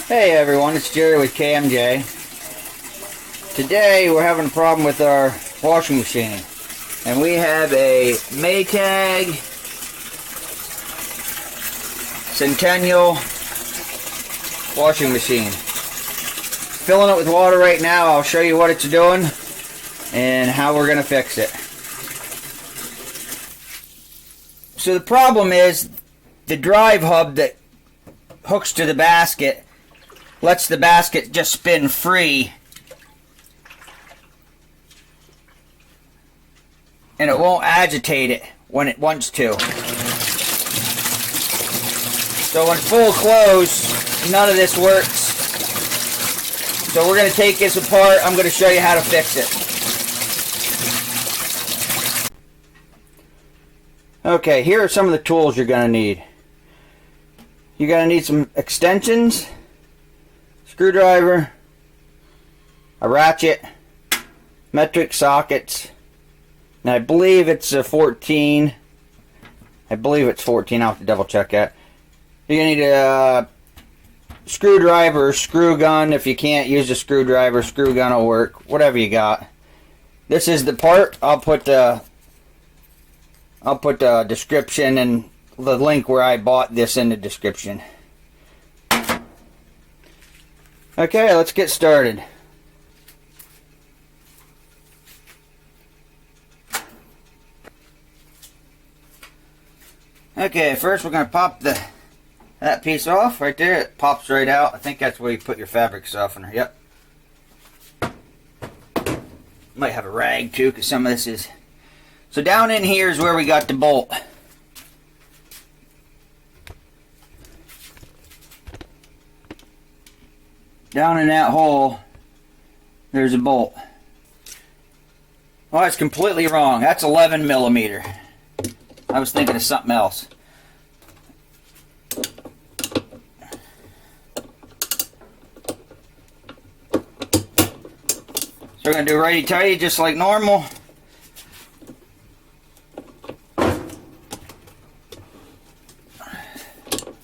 Hey everyone, it's Jerry with KMJ. Today we're having a problem with our washing machine, and we have a Maytag Centennial washing machine. Filling it with water right now. I'll show you what it's doing and how we're going to fix it. So the problem is the drive hub that hooks to the basket lets the basket just spin free, and it won't agitate it when it wants to. So when full close, none of this works. So we're going to take this apart. I'm going to show you how to fix it. Okay, here are some of the tools you're going to need. You're going to need some extensions, screwdriver, a ratchet, metric sockets, and I believe it's a 14. I believe it's 14. I'll have to double check that. You're going to need a screwdriver or screw gun. If you can't use a screwdriver, screw gun will work. Whatever you got. This is the part. I'll put the description and the link where I bought this in the description. Okay, let's get started. Okay, first we're going to pop that piece off right there. It pops right out. I think that's where you put your fabric softener. Yep. Might have a rag too, because some of this is... So down in here is where we got the bolt. Down in that hole, there's a bolt. Oh, that's completely wrong. That's 11 millimeter. I was thinking of something else. So we're going to do righty-tighty just like normal.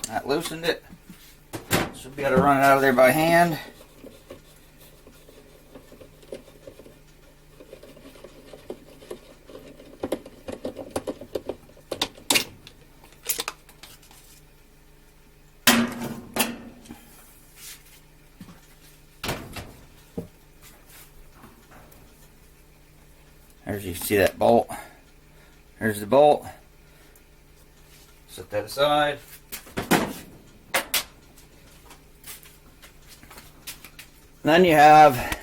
That loosened it. Should be able to run it out of there by hand. There's, you see that bolt. There's the bolt. Set that aside. Then you have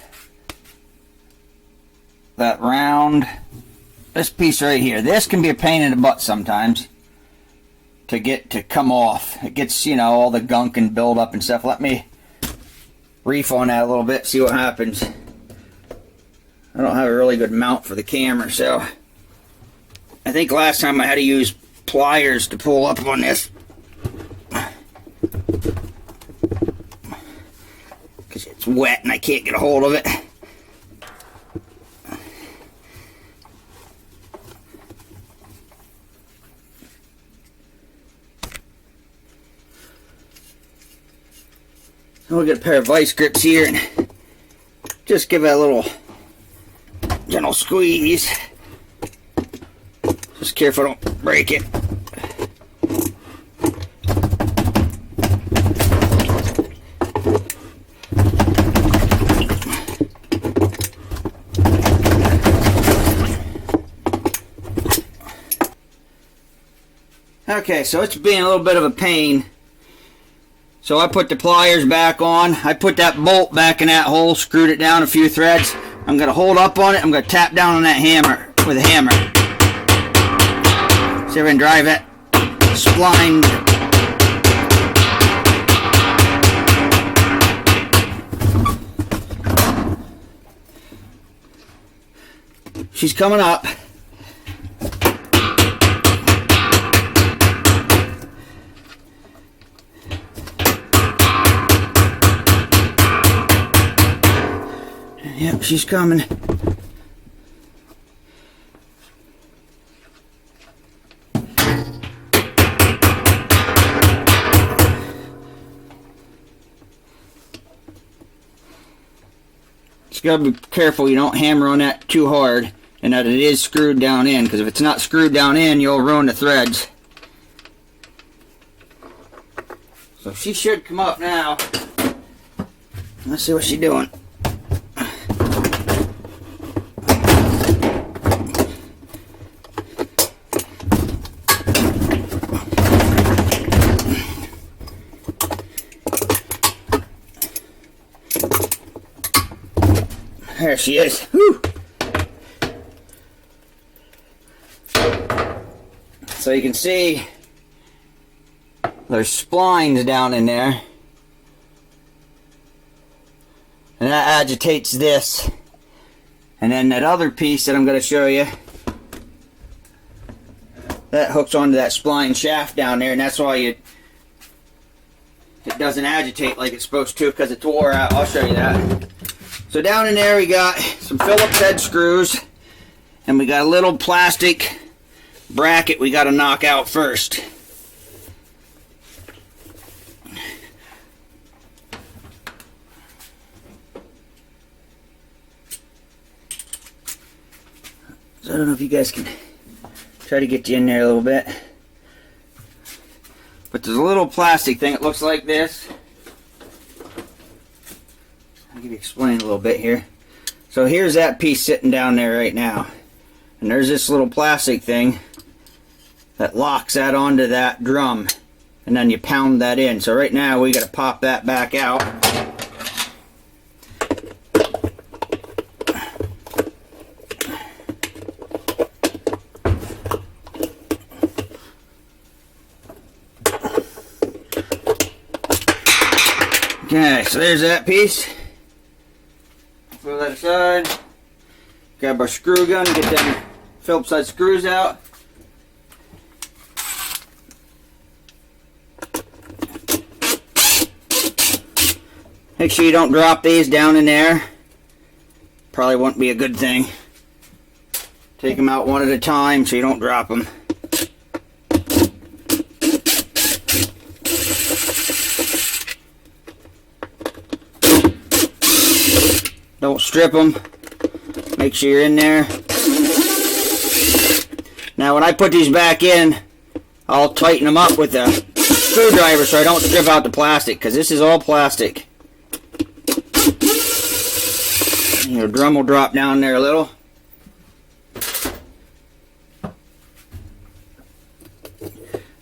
that round, this piece right here. This can be a pain in the butt sometimes to get to come off. It gets, you know, all the gunk and build up and stuff. Let me reef on that a little bit, see what happens. I don't have a really good mount for the camera, so I think last time I had to use pliers to pull up on this. It's wet and I can't get a hold of it. We'll get a pair of vice grips here and just give it a little gentle squeeze. Just careful, don't break it. Okay, so it's being a little bit of a pain. So I put the pliers back on. I put that bolt back in that hole, screwed it down a few threads. I'm going to hold up on it. I'm going to tap down on that hammer with a hammer. See if I can drive that spline. She's coming up. Yep, she's coming. Just gotta be careful you don't hammer on that too hard and that it is screwed down in, because if it's not screwed down in, you'll ruin the threads. So she should come up now. Let's see what she's doing. There she is. Whew. So you can see there's splines down in there. And that agitates this. And then that other piece that I'm going to show you, that hooks onto that spline shaft down there, and that's why it doesn't agitate like it's supposed to, because it's wore out. I'll show you that. So down in there we got some Phillips head screws, and we got a little plastic bracket we got to knock out first. So I don't know if you guys can try to get you in there a little bit. But there's a little plastic thing. It looks like this. I'll give you explain a little bit here. So here's that piece sitting down there right now. And there's this little plastic thing that locks that onto that drum. And then you pound that in. So right now we got to pop that back out. Okay, so there's that piece. Throw that aside. Grab our screw gun, get them Phillips head screws out. Make sure you don't drop these down in there. Probably won't be a good thing. Take them out one at a time so you don't drop them. Don't strip them. Make sure you're in there. Now when I put these back in, I'll tighten them up with a screwdriver so I don't strip out the plastic, because this is all plastic. Your drum will drop down there a little.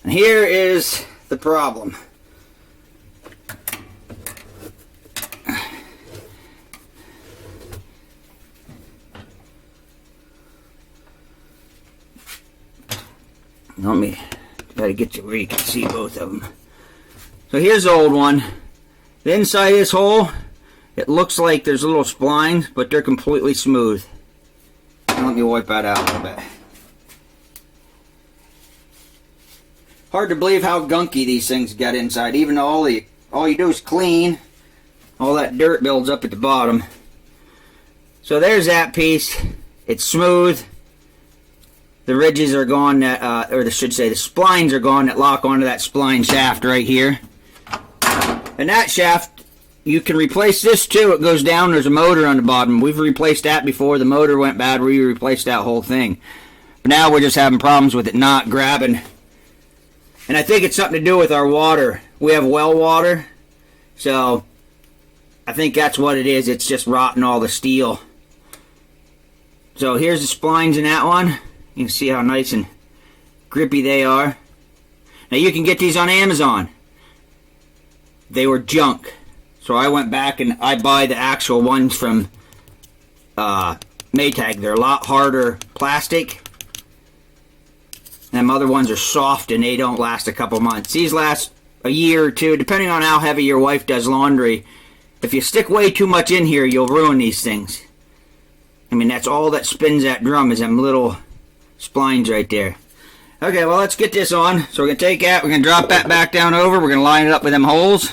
And here is the problem. Let me try to get you where you can see both of them. So here's the old one. The inside of this hole, it looks like there's little splines, but they're completely smooth. Let me wipe that out a little bit. Hard to believe how gunky these things get inside, even though all you do is clean. All that dirt builds up at the bottom. So there's that piece. It's smooth. The ridges are gone, that, or I should say the splines are gone that lock onto that spline shaft right here. And that shaft, you can replace this too. It goes down, there's a motor on the bottom. We've replaced that before. The motor went bad, we replaced that whole thing. But now we're just having problems with it not grabbing. And I think it's something to do with our water. We have well water, so I think that's what it is. It's just rotting all the steel. So here's the splines in that one. You can see how nice and grippy they are. Now you can get these on Amazon. They were junk. So I went back and I buy the actual ones from Maytag. They're a lot harder plastic. Them other ones are soft and they don't last a couple months. These last a year or two, depending on how heavy your wife does laundry. If you stick way too much in here, you'll ruin these things. I mean, that's all that spins that drum is them little splines right there. Okay, well, let's get this on. So we're going to take that, we're going to drop that back down over, we're going to line it up with them holes.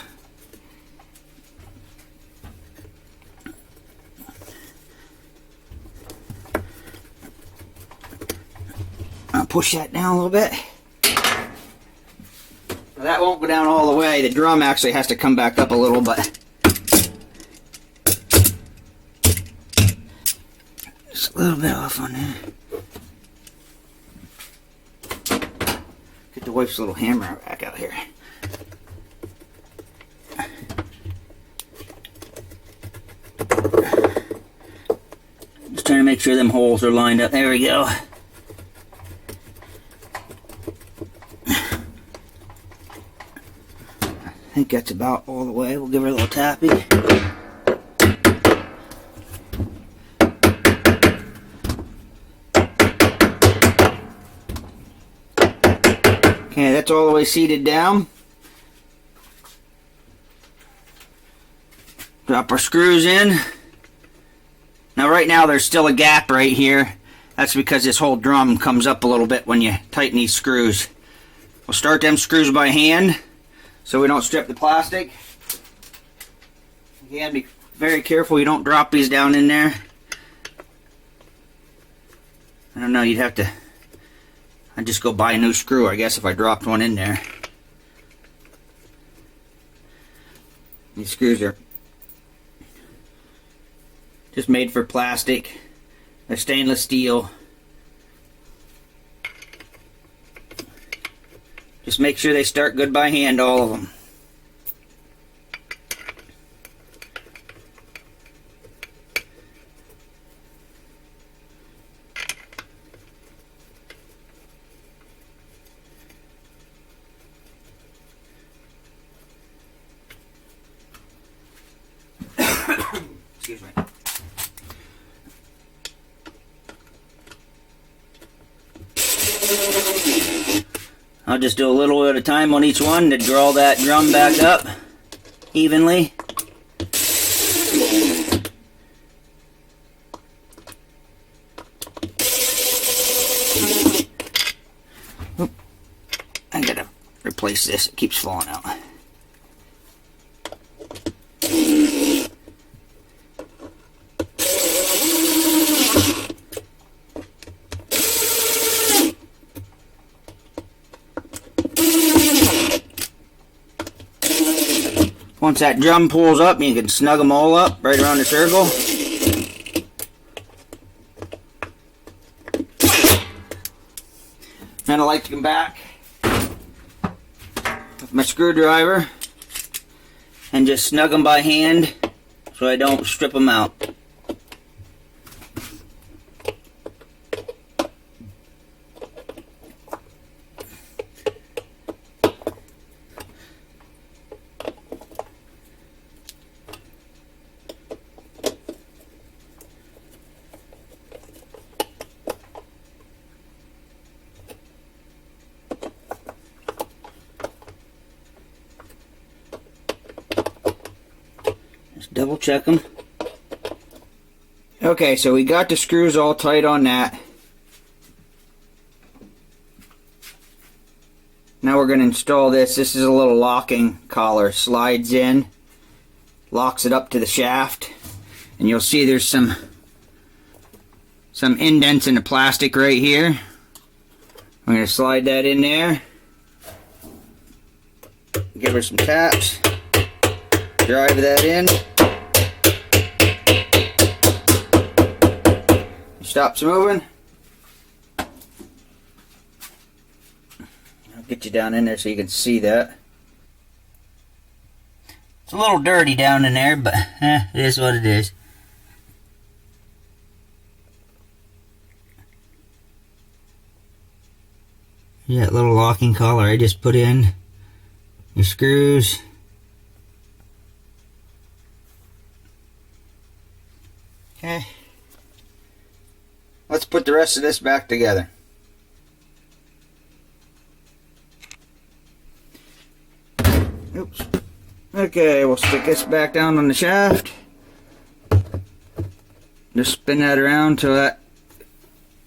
I'll push that down a little bit. Well, that won't go down all the way. The drum actually has to come back up a little, but a little bit off on there. Get the wife's little hammer back out here. Just trying to make sure them holes are lined up. There we go. I think that's about all the way. We'll give her a little tappy. Okay, that's all the way seated down. Drop our screws in. Now right now there's still a gap right here. That's because this whole drum comes up a little bit when you tighten these screws. We'll start them screws by hand so we don't strip the plastic. Again, be very careful you don't drop these down in there. I don't know, you'd have to... I'd just go buy a new screw, I guess, if I dropped one in there. These screws are just made for plastic. They're stainless steel. Just make sure they start good by hand, all of them. Excuse me. I'll just do a little at a time on each one to draw that drum back up evenly. Oop. I gotta replace this, it keeps falling out. Once that drum pulls up, you can snug them all up right around the circle. Then I like to come back with my screwdriver and just snug them by hand so I don't strip them out. Double check them. Okay, so we got the screws all tight on that. Now we're going to install this. This is a little locking collar. Slides in, locks it up to the shaft, and you'll see there's some indents in the plastic right here. I'm going to slide that in there. Give her some taps. Drive that in. Stops moving. I'll get you down in there so you can see that. It's a little dirty down in there, but it is what it is. Yeah, that little locking collar I just put in. Your screws. Okay. Let's put the rest of this back together. Oops. Okay, we'll stick this back down on the shaft. Just spin that around till that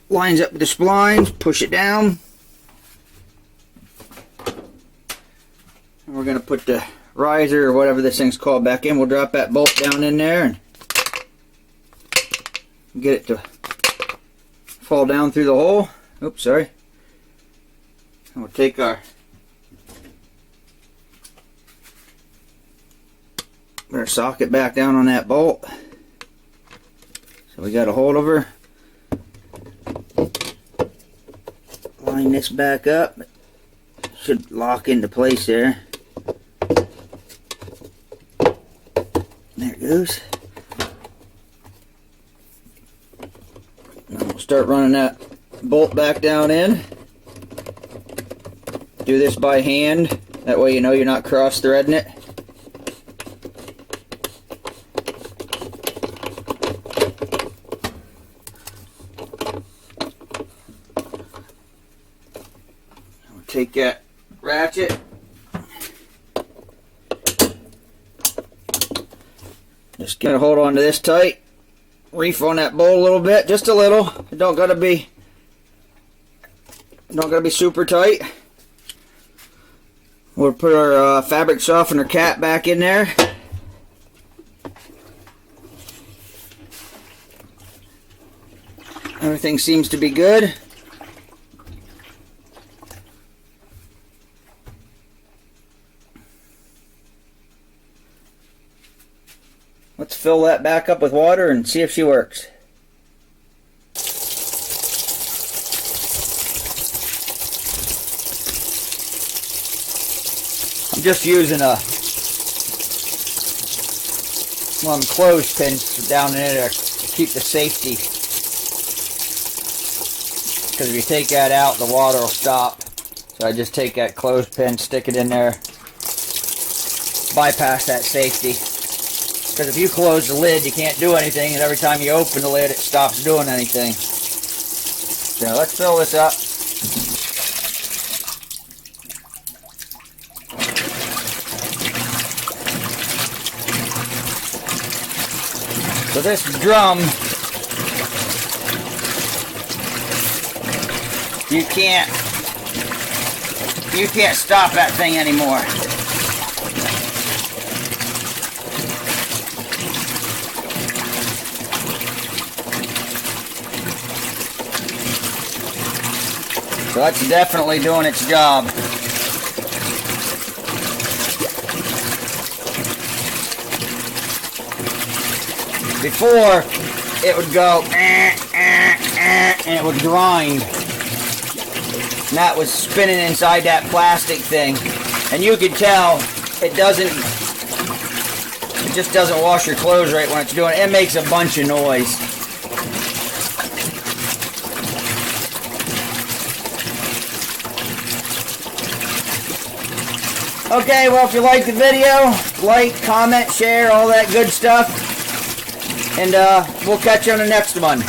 lines up with the splines. Push it down. And we're going to put the riser or whatever this thing's called back in. We'll drop that bolt down in there and get it to fall down through the hole. Oops, sorry. And we'll take our socket back down on that bolt. So we got a hold of her. this back up. Should lock into place there. There it goes. Now we'll start running that bolt back down in. Do this by hand. That way you know you're not cross-threading it. We'll take that ratchet. Just get a hold on to this tight. Reef on that bolt a little bit, just a little. It don't gotta be super tight. We'll put our fabric softener cap back in there. Everything seems to be good. Let's fill that back up with water and see if she works. I'm just using one of them clothespins down in there to keep the safety. Because if you take that out, the water will stop. So I just take that clothespin, stick it in there, bypass that safety. Because if you close the lid, you can't do anything, and every time you open the lid, it stops doing anything. So let's fill this up. So this drum, you can't stop that thing anymore. So that's definitely doing its job. Before, it would go and it would grind. And that was spinning inside that plastic thing. And you could tell it just doesn't wash your clothes right when it's doing it. It makes a bunch of noise. Okay, well, if you like the video, like, comment, share, all that good stuff. And we'll catch you on the next one.